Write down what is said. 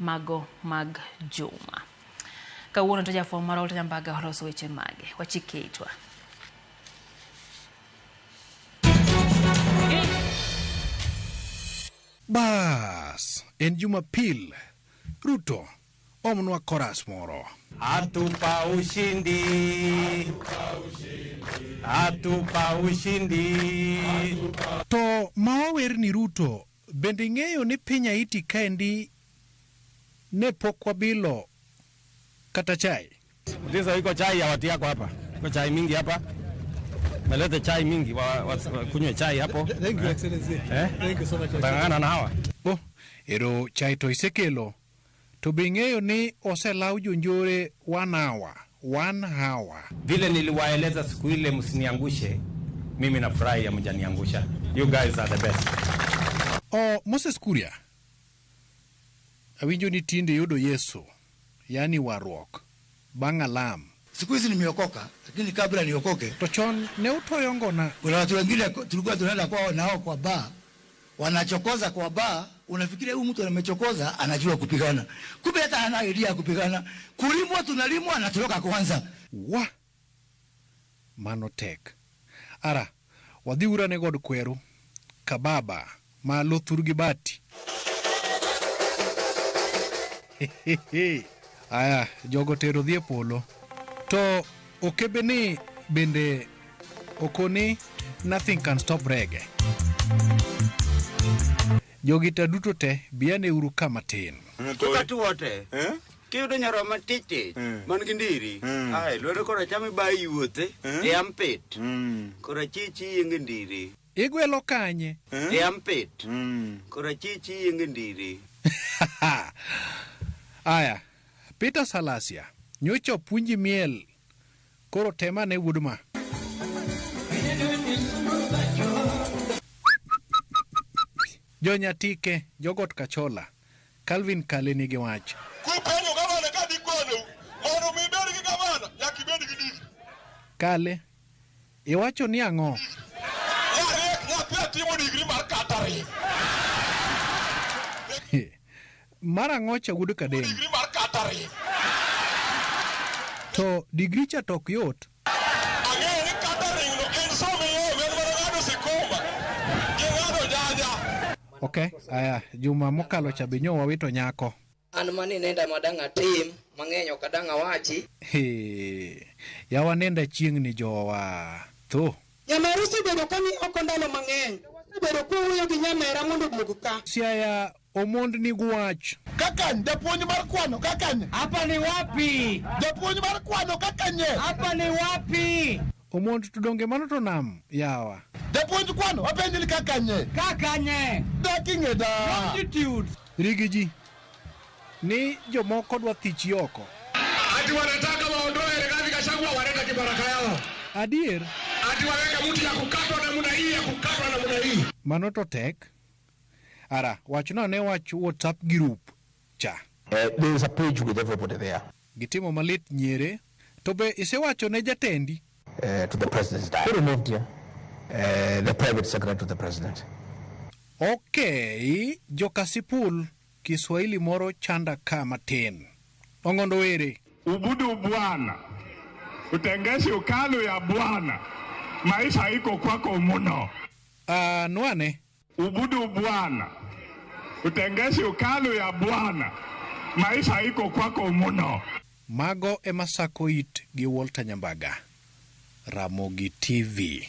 mago mag juma. Kawuono to jafwambo mar Walter Nyambaga oloso weche mage. Wachiketwa. Bas, en Jumapil. Ruto omnwa koras moro. Atupa ushindi. To mawawer ni Ruto, bende ng'eyo ni piny Haiti kaendi ne pok wabilo kata chai? Ndizo iko chai ya watu yako hapa. Iko chai mingi hapa. Melete chai mingi, kunywe chai hapo. Thank you, Excellency. Thank you so much. Bangana na hawa. Ero chai to isekelo. To be ng'eyo ni oselaw jonjore 1 hour. Vile niliwaeleza siku ile msiniangushe, mimi nafurahi ya mjaniangusha. You guys are the best. Moses Kuria. Awinjo ni tinde yudo Yesu, yani warruok, bang' alam. Siku hizi nimeokoka, lakini kabla niokoke, to chon ne utoyo ngona. Kuna watu wengine tulikuwa tunaenda kwao nao kwa baa, wanachokoza kwa baa, unafikiria huyu mtu amechokoza anajua kupigana. Kumbe hata hana idea ya kupigana. Kulimwa tunalimwa anatoroka kwanza. Manotek. Ara, wadhi ura ne god kweru, kababa, ma lothur gi bati. Aya, jogo tero dhi e polo. To okebe ni bende okoni nothing can stop reggae. Jogita duto te biane uru kama tin. Tukatu wote. Kiyudo nyaroma titi man gi ndiri. Ai, lwedo kora chami ba iwuothe e ampet. Kora chichi yenge ndiri. Igwelo kanye? E ampet. Kora chichi yenge ndiri. Aya, Peter Salasia, nyocho punji miel, koro tema ne wudma. Jonyatike, Jogot Kachola, Calvin Kaleni gi wach. Kupenyo gavana ka di kono, mondo mi bed gi gavana, nyaka ibed gi diri. Kale, iwacho ni ang'o? Nyathi timo digri mar katari. Mar ang'o chagud kadeni? Digri mar katari. To digri cha tok yot. Ang'eyo ni katari no en somo yo, men mar ng'ado sikuma. Gi ng'ado jaja. Okay, aya, juma mokalo cha binyo wawito nyako. An mani nenda madanga tim, mang'enyo kadanga wachi. Yawa nenda chieng' ni jowa. Tho. Nyamarusi bedo kami okondalo mang'eny. Bedo kuwuyo gi nyamera mondo muguka. Siaya omond ni guwach. Kakany, japuonj mar kwano, kakany. Hapa ni wapi? Japuonj mar kwano, kakanye. Hapa ni wapi? Omond tudonge mano to nam, yawa. Japuonj kwano, wapenji ni kakanye. Kakanye. Daking'e da. Longitude. Rigiji. Ni jomoko dwa thich yoko. Ati wanataka waondoe Rigathi Gachagua walete kibaraka yao. Adier. Ati waweke mtu ya kukatwa namna hii, ya kukatwa namna hii. Mano to tek. Ara, wachno ne wach WhatsApp group cha. There is a page with everybody there. Gitimo malit nyere. To be isewacho ne jatendi? To the president's diary. The private secretary to the president. Okay, Jokasipul, Kiswahili moro chanda kama ten. Ongondo were. Ubudu bwana. Utengesi ukalu ya bwana. Maisha iko kwako muno. Nwane. Ubudu bwana. Utengesi ukalu ya bwana. Maisha iko kwako muno. Mago emasako it gi Walter Nyambaga. Ramogi TV.